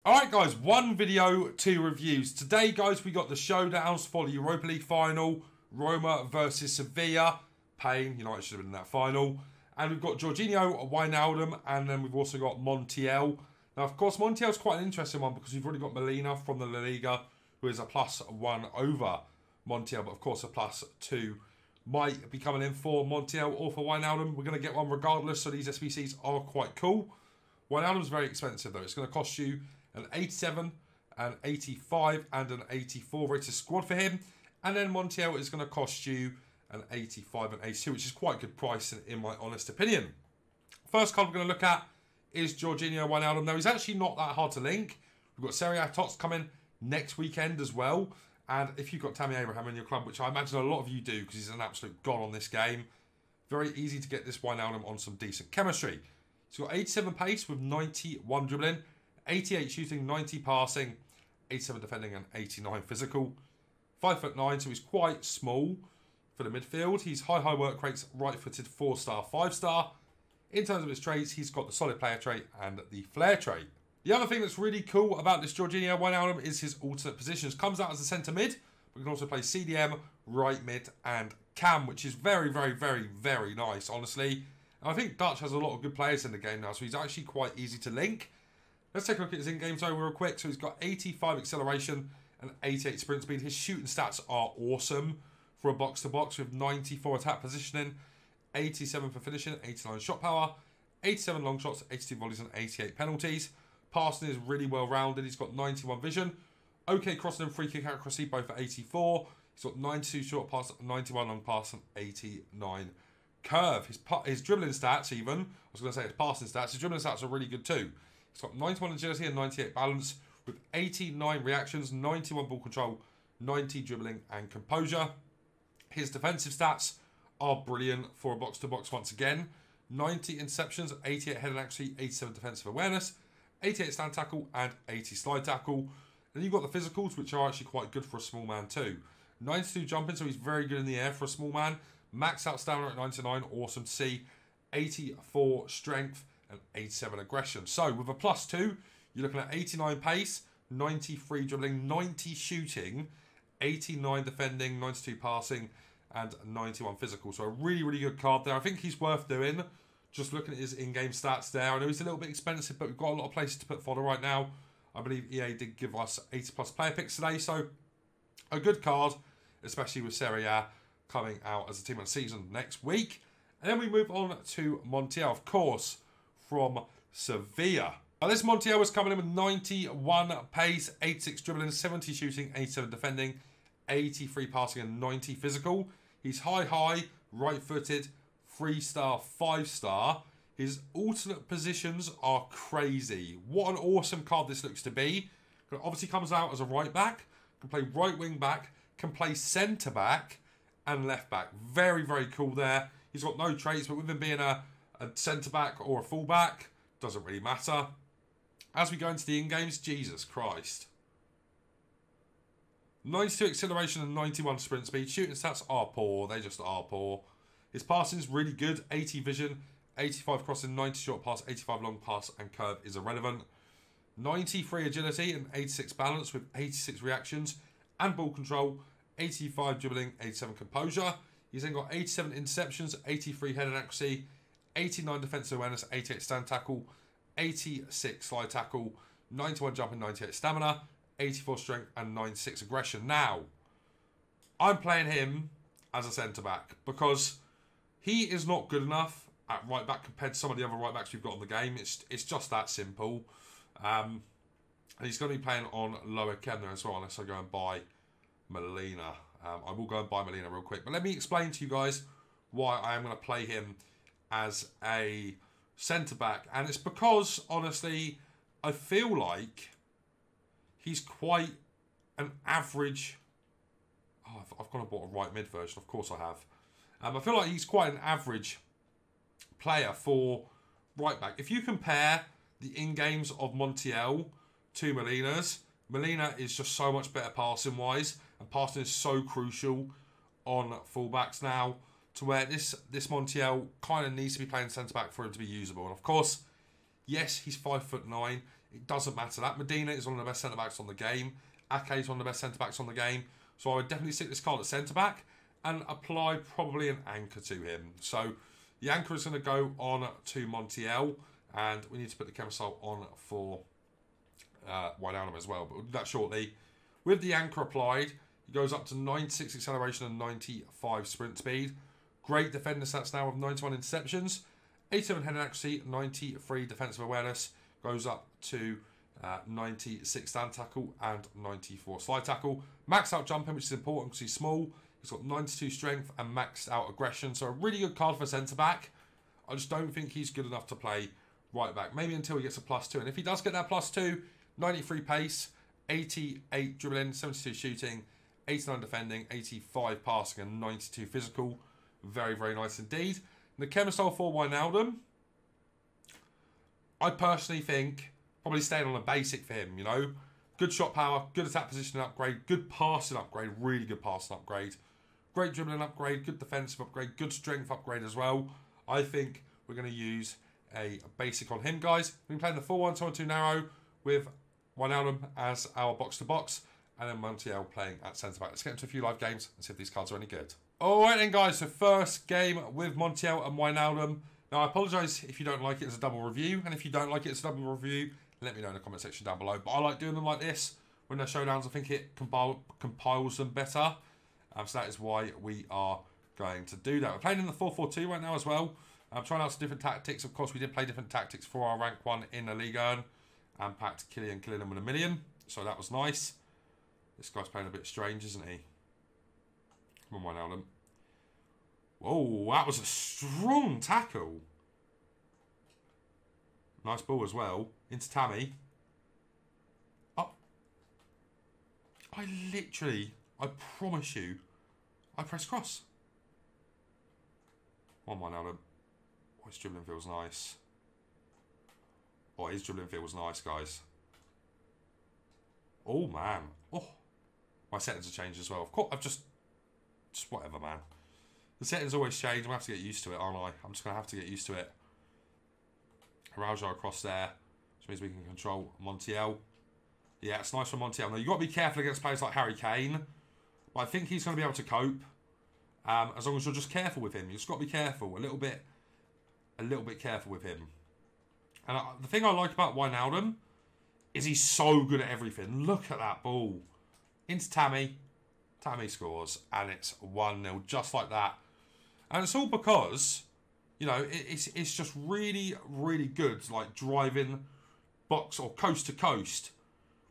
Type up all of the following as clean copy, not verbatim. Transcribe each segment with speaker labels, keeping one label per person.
Speaker 1: Alright guys, one video, two reviews. Today guys, we got the showdowns for the Europa League final. Roma versus Sevilla. Pain, United should have been in that final. And we've got Showdown Wijnaldum, and then we've also got Montiel. Now of course, Montiel's quite an interesting one because we've already got Molina from the La Liga, who is a +1 over Montiel, but of course a +2 might be coming in for Montiel or for Wijnaldum. We're going to get one regardless, so these SBCs are quite cool. Wijnaldum's very expensive though. It's going to cost you an 87, an 85 and an 84 rated squad for him. And then Montiel is going to cost you an 85 and 82, which is quite a good price in my honest opinion. First card we're going to look at is Showdown Wijnaldum. Now he's actually not that hard to link. We've got Serie A Tots coming next weekend as well. And if you've got Tammy Abraham in your club, which I imagine a lot of you do because he's an absolute god on this game, very easy to get this Wijnaldum on some decent chemistry. He's got 87 pace with 91 dribbling, 88 shooting, 90 passing, 87 defending and 89 physical. 5'9", so he's quite small for the midfield. He's high work rates, right-footed, 4-star, 5-star. In terms of his traits, he's got the solid player trait and the flair trait. The other thing that's really cool about this Showdown Wijnaldum is his alternate positions. Comes out as a centre mid, but can also play CDM, right mid and cam, which is very nice, honestly. And I think Dutch has a lot of good players in the game now, so he's actually quite easy to link. Let's take a look at his in-game zone real quick. So he's got 85 acceleration and 88 sprint speed. His shooting stats are awesome for a box-to-box with 94 attack positioning, 87 for finishing, 89 shot power, 87 long shots, 82 volleys and 88 penalties. Passing is really well-rounded. He's got 91 vision. Okay crossing and free kick accuracy, both at 84. He's got 92 short pass, 91 long pass and 89 curve. His dribbling stats even, I was going to say his passing stats, his dribbling stats are really good too. He's got 91 agility and 98 balance with 89 reactions, 91 ball control, 90 dribbling and composure. His defensive stats are brilliant for a box-to-box once again. 90 interceptions, 88 heading accuracy, 87 defensive awareness, 88 stand tackle and 80 slide tackle. Then you've got the physicals, which are actually quite good for a small man too. 92 jumping, so he's very good in the air for a small man. Max out stamina at 99, awesome to see. 84 strength and 87 aggression. So with a +2, you're looking at 89 pace, 93 dribbling, 90 shooting, 89 defending, 92 passing, and 91 physical. So a really good card there. I think he's worth doing. Just looking at his in-game stats there. I know he's a little bit expensive, but we've got a lot of places to put fodder right now. I believe EA did give us 80+ player picks today. So a good card, especially with Serie A coming out as a team of the season next week. And then we move on to Montiel, of course, from Sevilla. Now this Montiel was coming in with 91 pace, 86 dribbling, 70 shooting, 87 defending, 83 passing and 90 physical. He's high, right-footed, 3-star, 5-star. His alternate positions are crazy. What an awesome card this looks to be. It obviously comes out as a right back, can play right wing back, can play centre back and left back. Very cool there. He's got no traits, but with him being a centre back or a full back, doesn't really matter. As we go into the in-games, Jesus Christ. 92 acceleration and 91 sprint speed. Shooting stats are poor. They just are poor. His passing is really good. 80 vision, 85 crossing, 90 short pass, 85 long pass and curve is irrelevant. 93 agility and 86 balance with 86 reactions and ball control, 85 dribbling, 87 composure. He's then got 87 interceptions, 83 heading accuracy, 89 defensive awareness, 88 stand tackle, 86 slide tackle, 91 jumping, 98 stamina, 84 strength and 96 aggression. Now, I'm playing him as a centre-back because he is not good enough at right-back compared to some of the other right-backs we've got on the game. It's just that simple. And he's going to be playing on lower chem there as well, unless I go and buy Molina. I will go and buy Molina real quick. But let me explain to you guys why I am going to play him as a centre-back. And it's because, honestly, I feel like he's quite an average... Oh, I've gone and bought a right mid version. Of course I have. I feel like he's quite an average player for right back. If you compare the in-games of Montiel to Molina's, Molina is just so much better passing-wise, and passing is so crucial on fullbacks now, to where this Montiel kind of needs to be playing centre-back for him to be usable. And of course, yes, he's 5'9". It doesn't matter. That Medina is one of the best centre-backs on the game. Ake is one of the best centre-backs on the game. So I would definitely stick this card at centre-back and apply probably an anchor to him. So the anchor is going to go on to Montiel, and we need to put the Kemisol on for Wijnaldum as well. But we'll do that shortly. With the anchor applied, he goes up to 96 acceleration and 95 sprint speed. Great defender stats now with 91 interceptions, 87 heading accuracy, 93 defensive awareness. Goes up to 96 stand tackle and 94 slide tackle. Maxed out jumping, which is important because he's small. He's got 92 strength and maxed out aggression. So a really good card for centre-back. I just don't think he's good enough to play right back. Maybe until he gets a +2. And if he does get that +2, 93 pace, 88 dribbling, 72 shooting, 89 defending, 85 passing, and 92 physical. Very, very nice indeed. And the Kemisol for Wijnaldum, I personally think probably staying on a basic for him, you know. Good shot power, good attack position upgrade, good passing upgrade, really good passing upgrade. Great dribbling upgrade, good defensive upgrade, good strength upgrade as well. I think we're going to use a basic on him, guys. We've been playing the 4-1-2-1-2 narrow with Wijnaldum as our box-to-box, and then Montiel playing at centre-back. Let's get into a few live games and see if these cards are any good. Alright then, guys, so first game with Montiel and Wijnaldum. Now, I apologise if you don't like it as a double review, and if you don't like it as a double review, let me know in the comment section down below. But I like doing them like this. When they're showdowns, I think it compiles them better. So that is why we are going to do that. We're playing in the 4-4-2 right now as well. I'm trying out some different tactics. Of course, we did play different tactics for our rank 1 in the Ligue 1. And packed killing him with a million. So that was nice. This guy's playing a bit strange, isn't he? Come on, Wijnaldum. Whoa, that was a strong tackle. Nice ball as well. Into Tammy. Oh. I promise you, I press cross. Come on, Wijnaldum. Oh, his dribbling feels nice. Oh, his dribbling feels nice, guys. Oh, man. Oh. My settings have changed as well. Of course, I've just whatever, man. The settings always change. I'm going to have to get used to it, aren't I? I'm just going to have to get used to it. Araujo across there. Which means we can control Montiel. Yeah, it's nice for Montiel. Now, you've got to be careful against players like Harry Kane. But I think he's going to be able to cope. As long as you're just careful with him. You've just got to be careful. A little bit careful with him. And the thing I like about Wijnaldum is he's so good at everything. Look at that ball. Into Tammy. Tammy scores. And it's 1-0. Just like that. And it's all because, you know, it's just really, really good. Like driving box or coast to coast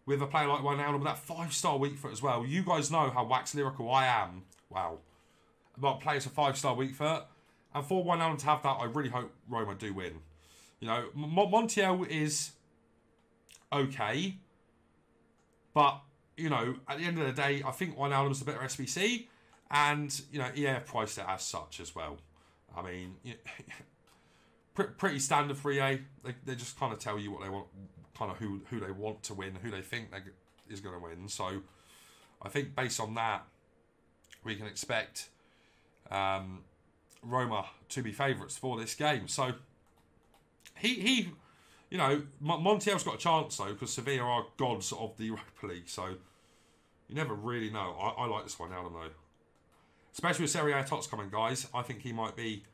Speaker 1: with a player like Wijnaldum with that 5-star weak foot as well. You guys know how wax lyrical I am. Wow. About players with 5-star weak foot. And for Wijnaldum to have that, I really hope Roma do win. You know, Montiel is okay. But, you know, at the end of the day, I think Wijnaldum's the better SBC. And, you know, EA have priced it as such as well. I mean, you know, pretty standard for EA. They just kind of tell you what they want, kind of who they want to win, who they think is going to win. So I think based on that, we can expect Roma to be favourites for this game. So he you know, Montiel's got a chance though, because Sevilla are gods of the Europa League. So you never really know. I like this one now, though. Especially with Serie A Tots coming, guys. I think he might be...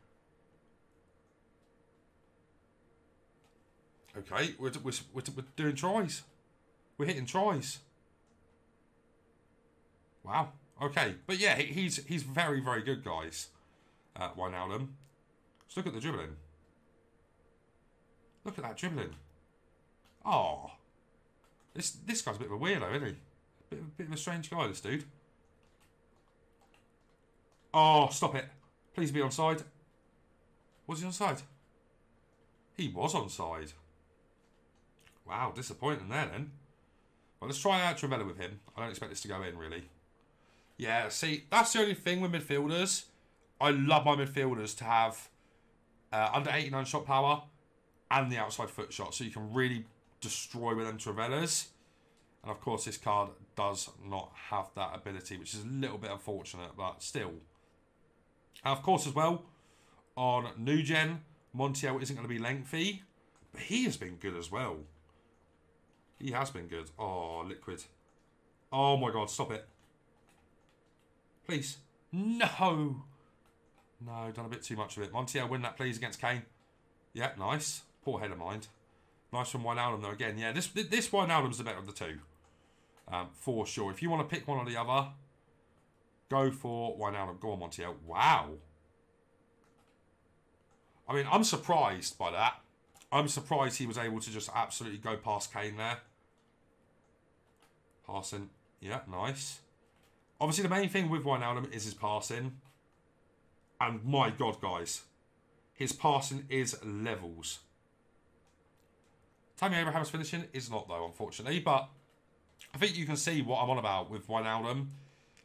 Speaker 1: Okay, we're doing tries. We're hitting tries. Wow. Okay, but yeah, he's very, very good, guys. Wijnaldum. Just look at the dribbling. Look at that dribbling. Oh. This guy's a bit of a weirdo, isn't he? Bit of a strange guy, this dude. Oh, stop it. Please be onside. Was he onside? He was onside. Wow, disappointing there then. Well, let's try out Travella with him. I don't expect this to go in, really. Yeah, see, that's the only thing with midfielders. I love my midfielders to have under 89 shot power and the outside foot shot, so you can really destroy with them Travellas. And of course, this card does not have that ability, which is a little bit unfortunate, but still. And of course, as well, on New Gen, Montiel isn't going to be lengthy, but he has been good as well. He has been good. Oh, liquid. Oh my god, stop it. Please. No. No, done a bit too much of it. Montiel, win that please against Kane. Yeah, nice. Poor head of mind. Nice from Wijnaldum though again. Yeah, this Wijnaldum's the better of the two. For sure. If you want to pick one or the other, go for Wijnaldum. Go on, Montiel. Wow. I mean, I'm surprised by that. I'm surprised he was able to just absolutely go past Kane there. Passing. Yeah, nice. Obviously, the main thing with Wijnaldum is his passing. And my God, guys. His passing is levels. Tammy Abraham's finishing is not, though, unfortunately. But I think you can see what I'm on about with Wijnaldum.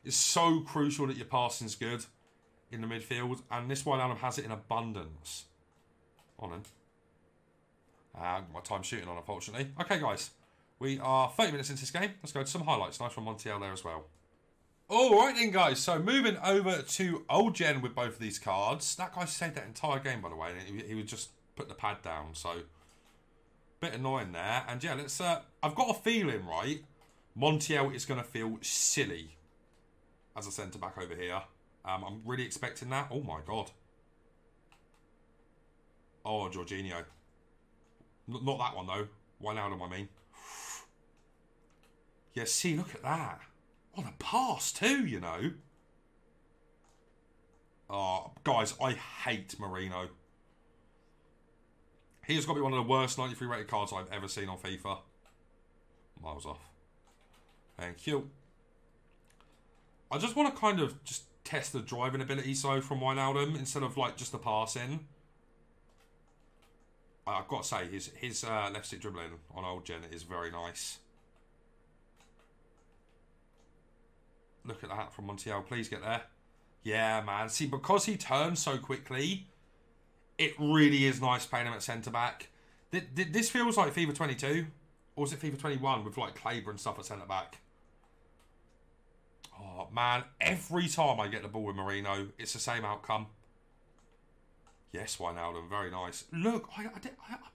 Speaker 1: It's so crucial that your passing's good in the midfield. And this Wijnaldum has it in abundance. On him. My time shooting on, unfortunately. Okay, guys. We are 30 minutes into this game. Let's go to some highlights. Nice from Montiel there as well. Alright then, guys. So, moving over to Old Gen with both of these cards. That guy saved that entire game, by the way. And he would just put the pad down. So, bit annoying there. And yeah, let's... I've got a feeling, right? Montiel is going to feel silly as a centre-back over here. I'm really expecting that. Oh, my God. Oh, Jorginho. Not that one, though. Wijnaldum, I mean. Yeah, see, look at that. On a pass, too, you know. Oh, guys, I hate Marino. He has got to be one of the worst 93 rated cards I've ever seen on FIFA. Miles off. Thank you. I just want to kind of just test the driving ability, so from Wijnaldum, instead of, like, just the passing. I've got to say, his left stick dribbling on Old Gen is very nice. Look at that from Montiel. Please get there. Yeah, man. See, because he turns so quickly, it really is nice playing him at centre-back. This feels like FIFA 22. Or was it FIFA 21 with, like, Kleber and stuff at centre-back? Oh, man. Every time I get the ball with Marino, it's the same outcome. Yes, Wijnaldum. Very nice. Look, I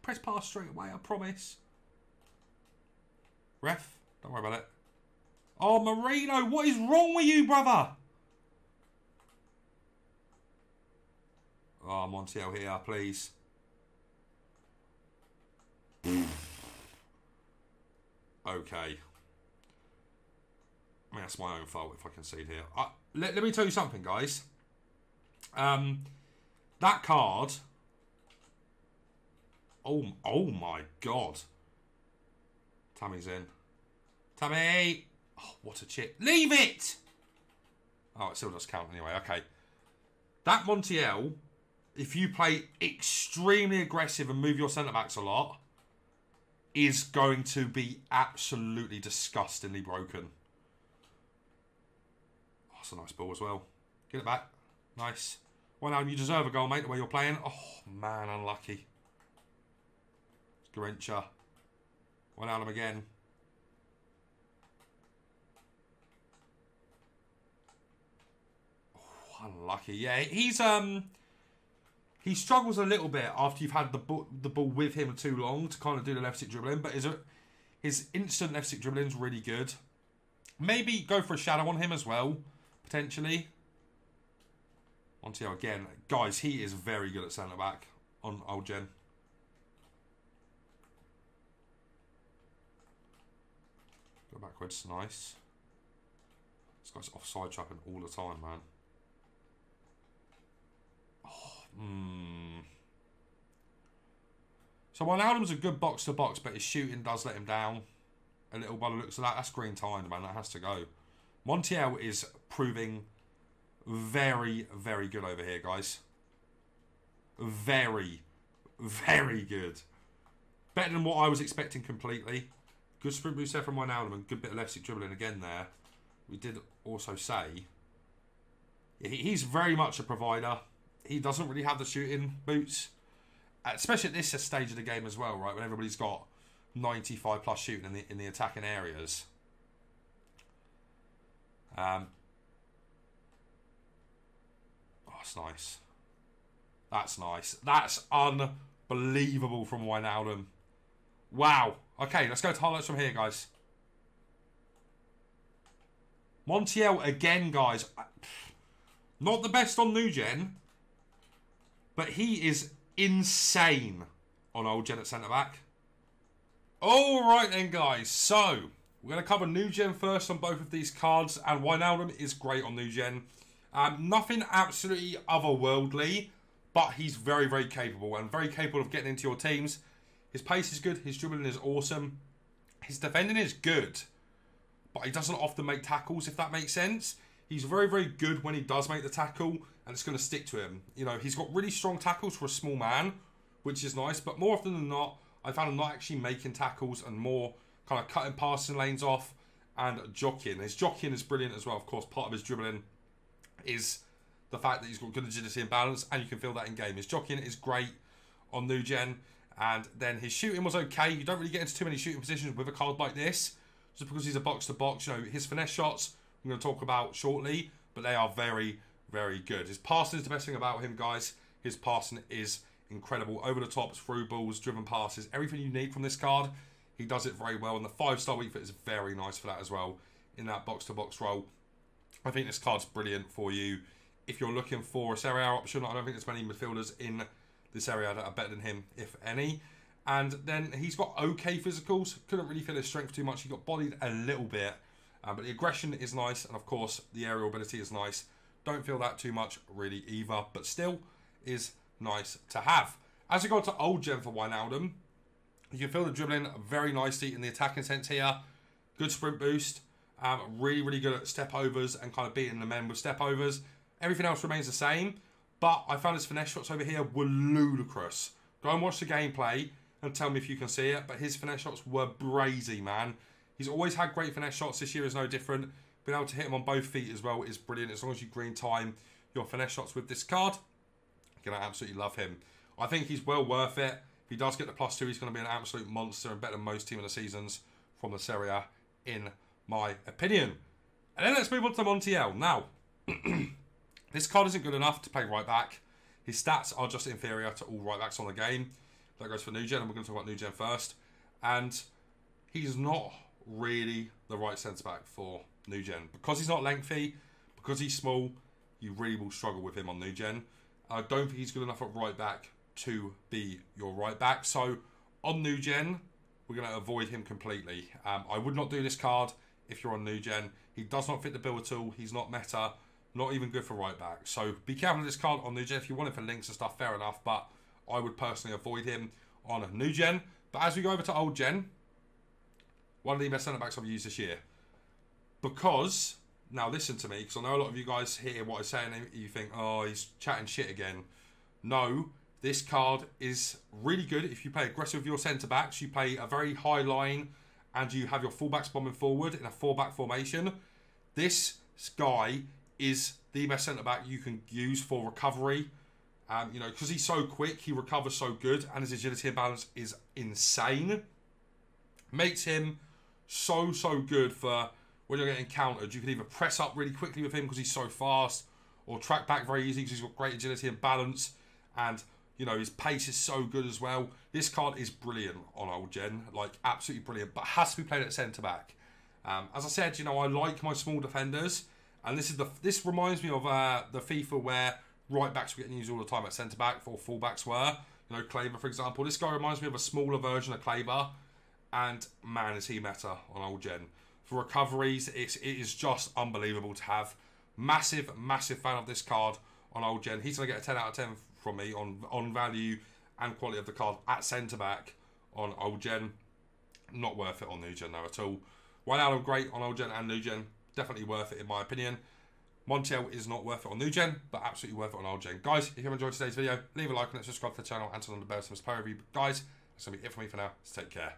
Speaker 1: pressed pass straight away, I promise. Ref, don't worry about it. Oh, Marino, what is wrong with you, brother? Oh, Montiel here, please. Okay. I mean, that's my own fault if I concede here. Let me tell you something, guys. That card... Oh my God. Tammy's in. Tammy! Oh, what a chip. Leave it! Oh, it still does count anyway. Okay. That Montiel, if you play extremely aggressive and move your centre-backs a lot, is going to be absolutely disgustingly broken. Oh, that's a nice ball as well. Get it back. Nice. Well, now you deserve a goal, mate, the way you're playing. Oh, man, unlucky. Garincha. Wijnaldum again. Oh, unlucky. Yeah, he struggles a little bit after you've had the ball with him too long to kind of do the left stick dribbling, but his instant left stick dribbling is really good. Maybe go for a shadow on him as well, potentially. Montiel again. Guys, he is very good at centre-back on Old Gen. Go backwards. Nice. This guy's offside trapping all the time, man. Oh, So Wijnaldum's a good box-to-box, but his shooting does let him down a little by the looks of that. That's green timed, man. That has to go. Montiel is proving... very, very good over here, guys. Very, very good. Better than what I was expecting completely. Good sprint boost there from Wijnaldum and good bit of left stick dribbling again there. We did also say he's very much a provider. He doesn't really have the shooting boots, especially at this stage of the game as well, right? When everybody's got 95 plus shooting in the attacking areas. That's nice. That's nice. That's unbelievable from Wijnaldum. Wow. Okay, let's go to highlights from here, guys. Montiel again, guys. Not the best on new gen, but he is insane on old gen at centre-back. Alright then, guys. So, we're going to cover new gen first on both of these cards. And Wijnaldum is great on new gen. Nothing absolutely otherworldly, but he's very, very capable. And very capable of getting into your teams. His pace is good. His dribbling is awesome. His defending is good. But he doesn't often make tackles, if that makes sense. He's very, very good when he does make the tackle. And it's going to stick to him. You know, he's got really strong tackles for a small man, which is nice. But more often than not, I found him not actually making tackles and more kind of cutting passing lanes off and jockeying. His jockeying is brilliant as well. Of course, part of his dribbling is the fact that he's got good agility and balance, and you can feel that in game. His jockeying is great on new gen, and then his shooting was okay. You don't really get into too many shooting positions with a card like this, just because he's a box-to-box. You know, his finesse shots, I'm going to talk about shortly, but they are very, very good. His passing is the best thing about him, guys. His passing is incredible. Over the tops, through balls, driven passes, everything you need from this card. He does it very well, and the 5-star weak foot is very nice for that as well, in that box-to-box role. I think this card's brilliant for you if you're looking for a Serie A option. I don't think there's many midfielders in this area that are better than him, if any. And then he's got okay physicals. Couldn't really feel his strength too much. He got bodied a little bit. But the aggression is nice, and of course, the aerial ability is nice. Don't feel that too much, really, either. But still is nice to have. As we go to old gen for Wijnaldum, you can feel the dribbling very nicely in the attacking sense here. Good sprint boost. Really, really good at step overs and kind of beating the men with step overs. Everything else remains the same. But I found his finesse shots over here were ludicrous. Go and watch the gameplay and tell me if you can see it. But his finesse shots were brazy, man. He's always had great finesse shots. This year is no different. Being able to hit him on both feet as well is brilliant. As long as you green time your finesse shots with this card, you're going to absolutely love him. I think he's well worth it. If he does get the +2, he's going to be an absolute monster and better than most team of the seasons from the Serie A, in my opinion. And then let's move on to Montiel. Now, this card isn't good enough to play right back. His stats are just inferior to all right backs on the game. That goes for new gen, and we're going to talk about new gen first. And he's not really the right centre back for new gen. Because he's not lengthy, because he's small, you really will struggle with him on new gen. I don't think he's good enough at right back to be your right back. So on new gen, we're going to avoid him completely. I would not do this card if you're on new gen. He does not fit the bill at all. He's not meta, not even good for right back. So be careful with this card on new gen. If you want it for links and stuff, fair enough. But I would personally avoid him on new gen. But as we go over to old gen, one of the best centre backs I've used this year. Because, now listen to me, because I know a lot of you guys hear what I say and you think, oh, he's chatting shit again. No, this card is really good if you play aggressive with your centre-backs, you play a very high line, and you have your full-backs bombing forward in a 4-back formation. This guy is the best centre-back you can use for recovery. You know, because he's so quick, he recovers so good, and his agility and balance is insane. Makes him so good for when you're getting countered. You can either press up really quickly with him because he's so fast, or track back very easy because he's got great agility and balance, and you know, his pace is so good as well. This card is brilliant on old gen, like absolutely brilliant, but has to be played at centre back. As I said, you know, I like my small defenders, and this reminds me of the FIFA where right backs were getting used all the time at centre back, or full backs were. You know, Claver, for example. This guy reminds me of a smaller version of Claver, and man, is he meta on old gen. For recoveries, it is just unbelievable to have. Massive fan of this card on old gen. He's going to get a 10 out of 10 from me on value and quality of the card at centre back on old gen. Not worth it on new gen though at all. Wijnaldum great on old gen and new gen. Definitely worth it in my opinion. Montiel is not worth it on new gen, but absolutely worth it on old gen. Guys, if you have enjoyed today's video, leave a like on it, subscribe to the channel, and turn on the bell so I review. Guys, that's going to be it for me for now. So take care.